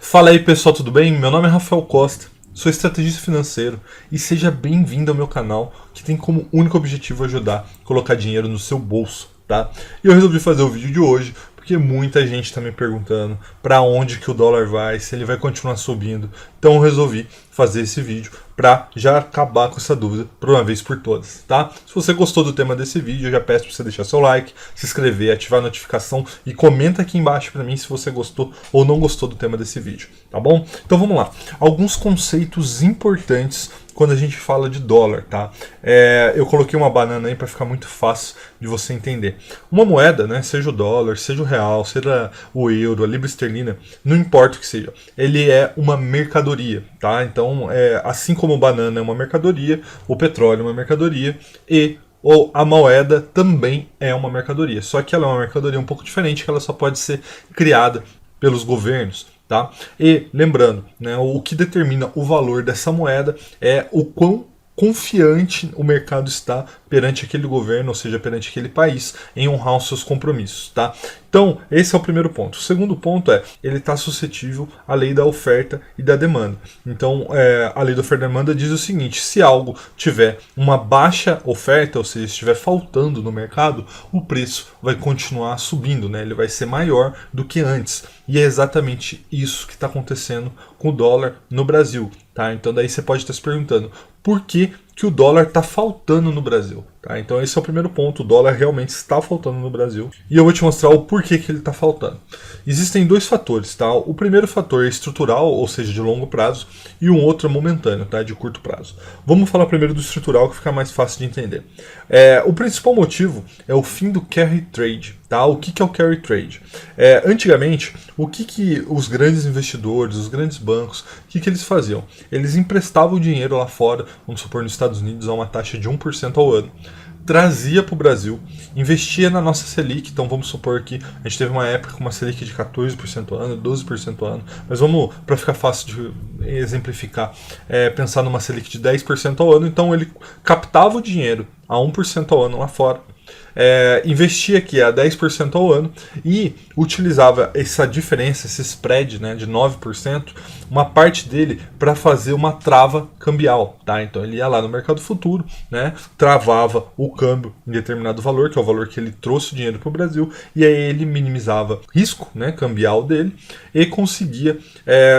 Fala aí pessoal, tudo bem? Meu nome é Rafael Costa, sou estrategista financeiro e seja bem-vindo ao meu canal que tem como único objetivo ajudar a colocar dinheiro no seu bolso, tá? E eu resolvi fazer o vídeo de hoje porque muita gente está me perguntando para onde que o dólar vai, se ele vai continuar subindo. Então eu resolvi fazer esse vídeo para já acabar com essa dúvida por uma vez por todas, tá? Se você gostou do tema desse vídeo, eu já peço para você deixar seu like, se inscrever, ativar a notificação e comenta aqui embaixo para mim se você gostou ou não gostou do tema desse vídeo, tá bom? Então vamos lá. Alguns conceitos importantes quando a gente fala de dólar, tá? Eu coloquei uma banana aí para ficar muito fácil de você entender. Uma moeda, né, seja o dólar, seja o real, seja o euro, a libra esterlina, não importa o que seja, ele é uma mercadoria, tá? Então, assim como banana é uma mercadoria, o petróleo é uma mercadoria e a moeda também é uma mercadoria. Só que ela é uma mercadoria um pouco diferente, que ela só pode ser criada pelos governos. Tá? E lembrando, né, o que determina o valor dessa moeda é o quão confiante o mercado está perante aquele governo, ou seja, perante aquele país, em honrar os seus compromissos. Tá? Então, esse é o primeiro ponto. O segundo ponto ele está suscetível à lei da oferta e da demanda. Então, a lei da oferta e da demanda diz o seguinte: se algo tiver uma baixa oferta, ou seja, estiver faltando no mercado, o preço vai continuar subindo, né? Ele vai ser maior do que antes. E é exatamente isso que está acontecendo com o dólar no Brasil. Tá? Então, daí você pode estar se perguntando por que o dólar está faltando no Brasil. Tá? Então esse é o primeiro ponto, o dólar realmente está faltando no Brasil. E eu vou te mostrar o porquê que ele está faltando. Existem dois fatores. Tá? O primeiro fator é estrutural, ou seja, de longo prazo, e um outro é momentâneo, tá? De curto prazo. Vamos falar primeiro do estrutural, que fica mais fácil de entender. O principal motivo é o fim do carry trade. Tá? O que é o carry trade? Antigamente, o que os grandes investidores, os grandes bancos, o que eles faziam? Eles emprestavam dinheiro lá fora, vamos supor nos Estados Unidos, a uma taxa de 1% ao ano, trazia para o Brasil, investia na nossa Selic. Então vamos supor que a gente teve uma época com uma Selic de 14% ao ano, 12% ao ano, mas vamos, para ficar fácil de exemplificar, pensar numa Selic de 10% ao ano. Então ele captava o dinheiro a 1% ao ano lá fora, investia aqui a 10% ao ano e utilizava essa diferença, esse spread, né, de 9%, uma parte dele para fazer uma trava cambial. Tá? Então ele ia lá no mercado futuro, né, travava o câmbio em determinado valor, que é o valor que ele trouxe o dinheiro para o Brasil, e aí ele minimizava risco, né, cambial dele, e conseguia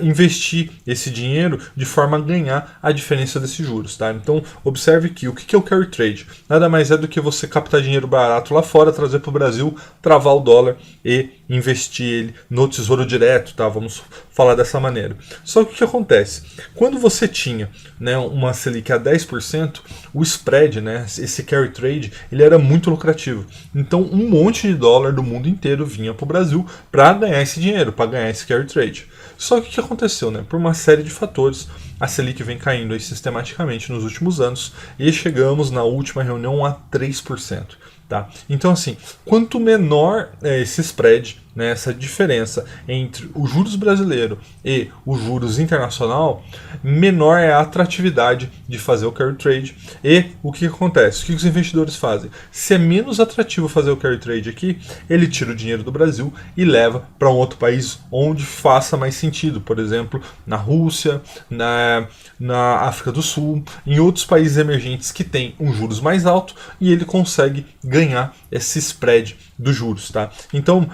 investir esse dinheiro de forma a ganhar a diferença desses juros. Tá? Então observe que o que é o carry trade? Nada mais é do que você captar dinheiro barato lá fora, trazer para o Brasil, travar o dólar e investir ele no tesouro direto, tá? Vamos falar dessa maneira. Só que o que acontece? Quando você tinha, né, uma Selic a 10%, o spread, né, esse carry trade, ele era muito lucrativo. Então um monte de dólar do mundo inteiro vinha para o Brasil para ganhar esse dinheiro, para ganhar esse carry trade. Só que o que aconteceu? Né? Por uma série de fatores, a Selic vem caindo aí sistematicamente nos últimos anos e chegamos na última reunião a 3%. Tá? Então assim, quanto menor esse spread, né, essa diferença entre os juros brasileiro e os juros internacional, menor é a atratividade de fazer o carry trade. E o que acontece? O que os investidores fazem? Se é menos atrativo fazer o carry trade aqui, ele tira o dinheiro do Brasil e leva para um outro país onde faça mais sentido. Por exemplo, na Rússia, na África do Sul, em outros países emergentes que têm um juros mais alto, e ele consegue ganhar esse spread dos juros. Tá? Então,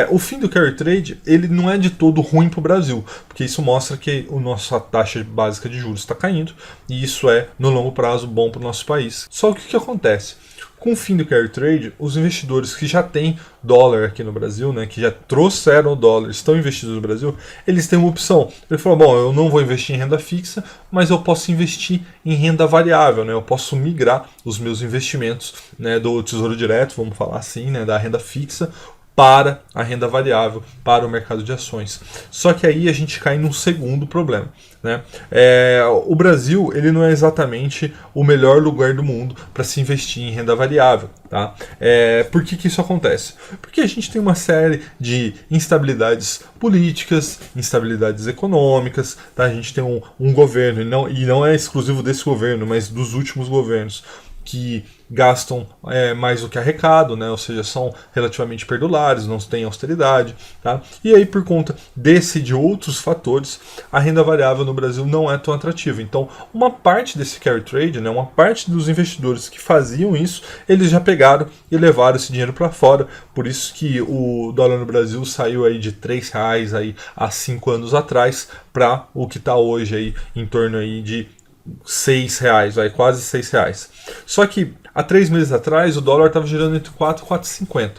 o fim do carry trade, ele não é de todo ruim para o Brasil, porque isso mostra que a nossa taxa básica de juros está caindo, e isso é, no longo prazo, bom para o nosso país. Só que o que acontece? Com o fim do carry trade, os investidores que já têm dólar aqui no Brasil, né, que já trouxeram o dólar, estão investidos no Brasil, eles têm uma opção. Ele falou, bom, eu não vou investir em renda fixa, mas eu posso investir em renda variável, né, eu posso migrar os meus investimentos, né, do tesouro direto, vamos falar assim, né, da renda fixa, para a renda variável, para o mercado de ações. Só que aí a gente cai num segundo problema. Né? O Brasil, ele não é exatamente o melhor lugar do mundo para se investir em renda variável. Tá? Por que isso acontece? Porque a gente tem uma série de instabilidades políticas, instabilidades econômicas. Tá? A gente tem um governo, e não é exclusivo desse governo, mas dos últimos governos, que gastam mais do que arrecadam, né? Ou seja, são relativamente perdulares, não têm austeridade, tá? E aí, por conta desse e de outros fatores, a renda variável no Brasil não é tão atrativa. Então, uma parte desse carry trade, né, uma parte dos investidores que faziam isso, eles já pegaram e levaram esse dinheiro para fora. Por isso que o dólar no Brasil saiu aí de R$3 aí há 5 anos atrás para o que está hoje aí em torno aí de R$6, vai, quase R$6. Só que há 3 meses atrás o dólar estava girando entre 4 e 4,50.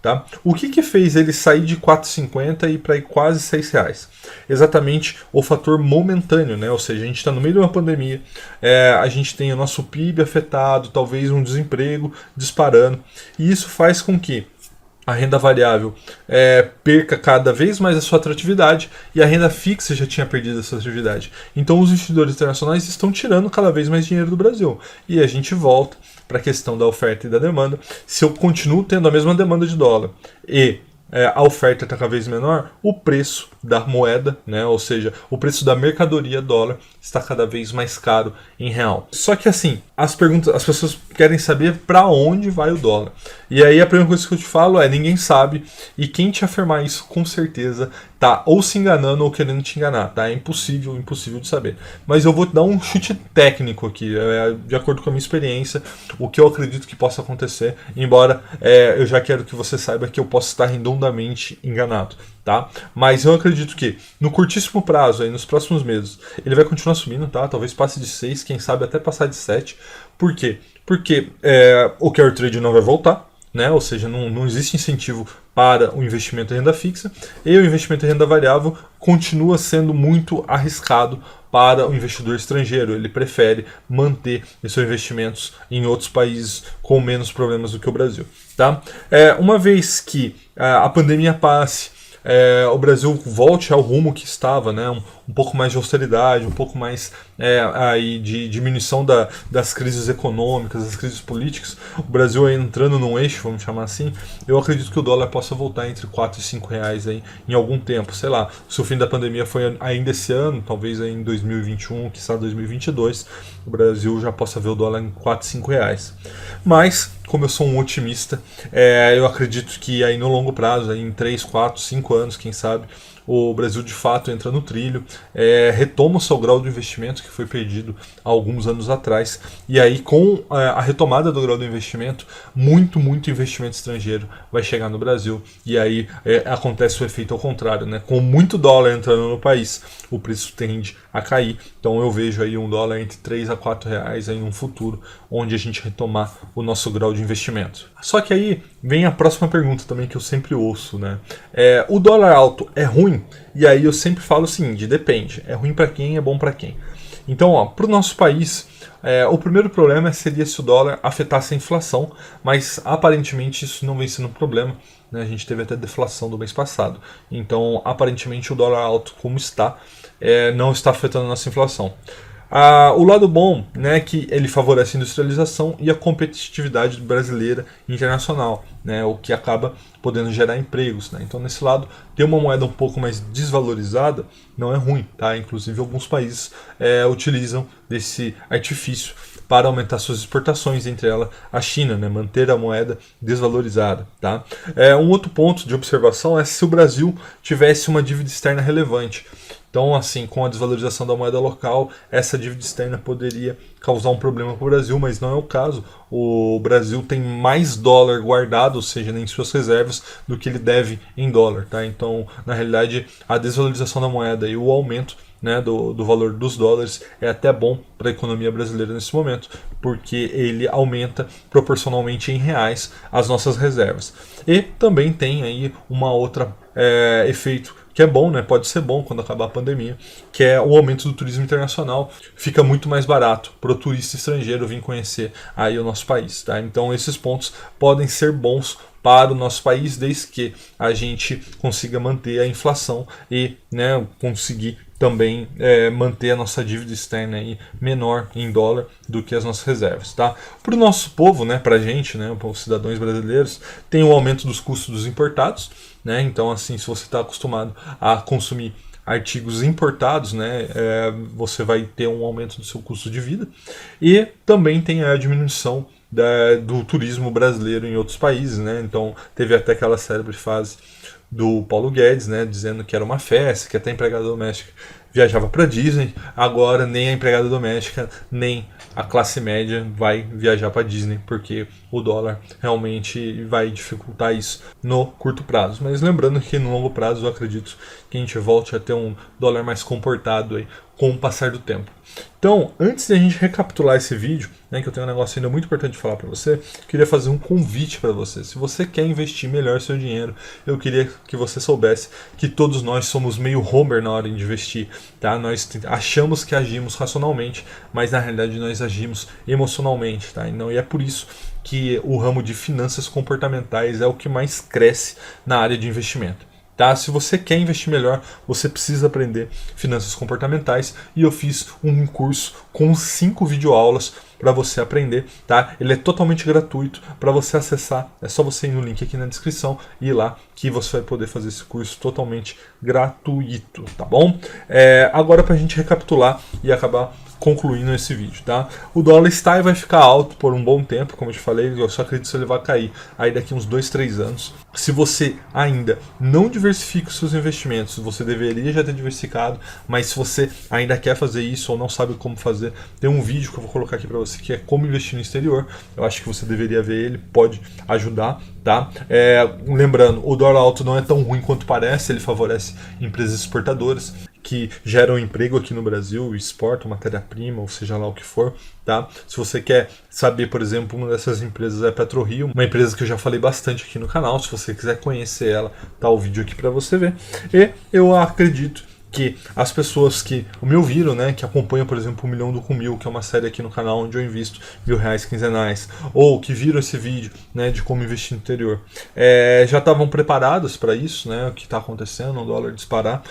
Tá? O que fez ele sair de 4,50 e para ir quase R$6? Exatamente o fator momentâneo, né? Ou seja, a gente está no meio de uma pandemia, a gente tem o nosso PIB afetado, talvez um desemprego disparando, e isso faz com que a renda variável perca cada vez mais a sua atratividade, e a renda fixa já tinha perdido a sua atratividade. Então os investidores internacionais estão tirando cada vez mais dinheiro do Brasil. E a gente volta para a questão da oferta e da demanda. Se eu continuo tendo a mesma demanda de dólar e a oferta está cada vez menor, o preço da moeda, né, ou seja, o preço da mercadoria dólar está cada vez mais caro em real. Só que assim, as pessoas querem saber para onde vai o dólar. E aí a primeira coisa que eu te falo é: ninguém sabe, e quem te afirmar isso com certeza tá ou se enganando ou querendo te enganar, tá? É impossível de saber. Mas eu vou te dar um chute técnico aqui, de acordo com a minha experiência, o que eu acredito que possa acontecer, embora eu já quero que você saiba que eu posso estar redondamente enganado, tá? Mas eu acredito que no curtíssimo prazo, aí, nos próximos meses, ele vai continuar subindo, tá? Talvez passe de 6, quem sabe até passar de 7. Por quê? Porque o carry trade não vai voltar, né? Ou seja, não existe incentivo para o investimento em renda fixa, e o investimento em renda variável continua sendo muito arriscado para o investidor estrangeiro. Ele prefere manter os seus investimentos em outros países com menos problemas do que o Brasil, tá? Uma vez que a pandemia passe, o Brasil volte ao rumo que estava, né? Um pouco mais de austeridade, um pouco mais aí de diminuição das crises econômicas, das crises políticas, o Brasil aí entrando num eixo, vamos chamar assim, eu acredito que o dólar possa voltar entre 4 e 5 reais aí em algum tempo. Sei lá, se o fim da pandemia foi ainda esse ano, talvez aí em 2021, quizá 2022, o Brasil já possa ver o dólar em 4, 5 reais. Mas, como eu sou um otimista, eu acredito que aí no longo prazo, aí em 3, 4, 5 anos, quem sabe, o Brasil de fato entra no trilho, retoma o seu grau de investimento que foi perdido há alguns anos atrás, e aí com a retomada do grau do investimento, muito investimento estrangeiro vai chegar no Brasil, e aí acontece o efeito ao contrário, né? Com muito dólar entrando no país, o preço tende a cair. Então eu vejo aí um dólar entre 3 a 4 reais aí num futuro, onde a gente retomar o nosso grau de investimento. Só que aí vem a próxima pergunta também que eu sempre ouço, né? O dólar alto é ruim? E aí eu sempre falo o seguinte: depende. É ruim para quem, é bom para quem. Então, para o nosso país, o primeiro problema seria se o dólar afetasse a inflação, mas aparentemente isso não vem sendo um problema, né? A gente teve até deflação do mês passado. Então, aparentemente o dólar alto como está, não está afetando a nossa inflação. O lado bom, né, é que ele favorece a industrialização e a competitividade brasileira e internacional, né, o que acaba podendo gerar empregos, né? Então, nesse lado, ter uma moeda um pouco mais desvalorizada não é ruim, tá? Inclusive, alguns países utilizam desse artifício para aumentar suas exportações, entre elas a China, né? Manter a moeda desvalorizada, tá? Um outro ponto de observação é se o Brasil tivesse uma dívida externa relevante. Então, assim, com a desvalorização da moeda local, essa dívida externa poderia causar um problema para o Brasil, mas não é o caso. O Brasil tem mais dólar guardado, ou seja, em suas reservas, do que ele deve em dólar, tá? Então, na realidade, a desvalorização da moeda e o aumento, né, do valor dos dólares é até bom para a economia brasileira nesse momento, porque ele aumenta proporcionalmente em reais as nossas reservas. E também tem aí uma outra efeito que é bom, né? Pode ser bom quando acabar a pandemia, que é o aumento do turismo internacional. Fica muito mais barato para o turista estrangeiro vir conhecer aí o nosso país, tá? Então esses pontos podem ser bons para o nosso país, desde que a gente consiga manter a inflação e, né, conseguir também manter a nossa dívida externa aí menor em dólar do que as nossas reservas, tá? Para o nosso povo, né, para a gente, né, os cidadãos brasileiros, tem o aumento dos custos dos importados, né? Então, assim, se você está acostumado a consumir artigos importados, né, você vai ter um aumento do seu custo de vida, e também tem a diminuição do turismo brasileiro em outros países, né? Então teve até aquela célebre fase do Paulo Guedes, né, dizendo que era uma festa, que até a empregada doméstica viajava para Disney. Agora nem a empregada doméstica nem a classe média vai viajar para Disney, porque o dólar realmente vai dificultar isso no curto prazo. Mas lembrando que no longo prazo eu acredito que a gente volte a ter um dólar mais comportado aí com o passar do tempo. Então, antes de a gente recapitular esse vídeo, né, que eu tenho um negócio ainda muito importante de falar para você, queria fazer um convite para você. Se você quer investir melhor seu dinheiro, eu queria que você soubesse que todos nós somos meio Homer na hora de investir, tá? Nós achamos que agimos racionalmente, mas na realidade nós agimos emocionalmente, tá? E é por isso que o ramo de finanças comportamentais é o que mais cresce na área de investimento. Tá? Se você quer investir melhor, você precisa aprender finanças comportamentais, e eu fiz um curso com 5 videoaulas para você aprender, tá? Ele é totalmente gratuito para você acessar. É só você ir no link aqui na descrição e ir lá que você vai poder fazer esse curso totalmente gratuito, tá bom? Agora, para a gente recapitular e acabar concluindo esse vídeo, tá? O dólar está e vai ficar alto por um bom tempo, como eu te falei, eu só acredito que ele vai cair aí daqui uns 2, 3 anos. Se você ainda não diversifica os seus investimentos, você deveria já ter diversificado, mas se você ainda quer fazer isso ou não sabe como fazer, tem um vídeo que eu vou colocar aqui para você que é como investir no exterior. Eu acho que você deveria ver ele, pode ajudar, tá? Lembrando, o dólar alto não é tão ruim quanto parece, ele favorece empresas exportadoras que geram emprego aqui no Brasil, exportam matéria-prima, ou seja lá o que for, tá? Se você quer saber, por exemplo, uma dessas empresas é a PetroRio, uma empresa que eu já falei bastante aqui no canal. Se você quiser conhecer ela, tá o vídeo aqui para você ver. E eu acredito que as pessoas que me ouviram, né, que acompanham, por exemplo, o Milhão do Com Mil, que é uma série aqui no canal onde eu invisto R$1.000 quinzenais, ou que viram esse vídeo, né, de como investir no interior, já estavam preparados para isso, né, o que está acontecendo, o dólar disparar.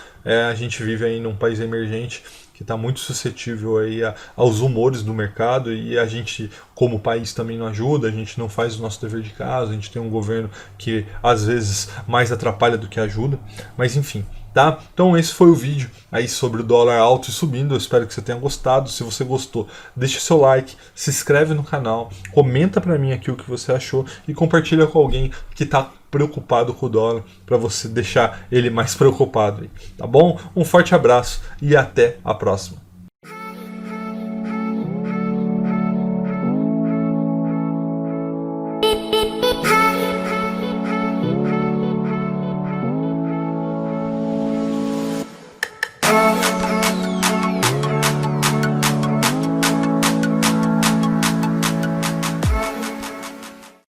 A gente vive aí num país emergente que está muito suscetível aí aos humores do mercado, e a gente, como país, também não ajuda, a gente não faz o nosso dever de casa, a gente tem um governo que às vezes mais atrapalha do que ajuda, mas enfim. Tá? Então esse foi o vídeo aí sobre o dólar alto e subindo. Eu espero que você tenha gostado. Se você gostou, deixa seu like, se inscreve no canal, comenta pra mim aqui o que você achou e compartilha com alguém que tá preocupado com o dólar, para você deixar ele mais preocupado aí, tá bom? Um forte abraço e até a próxima.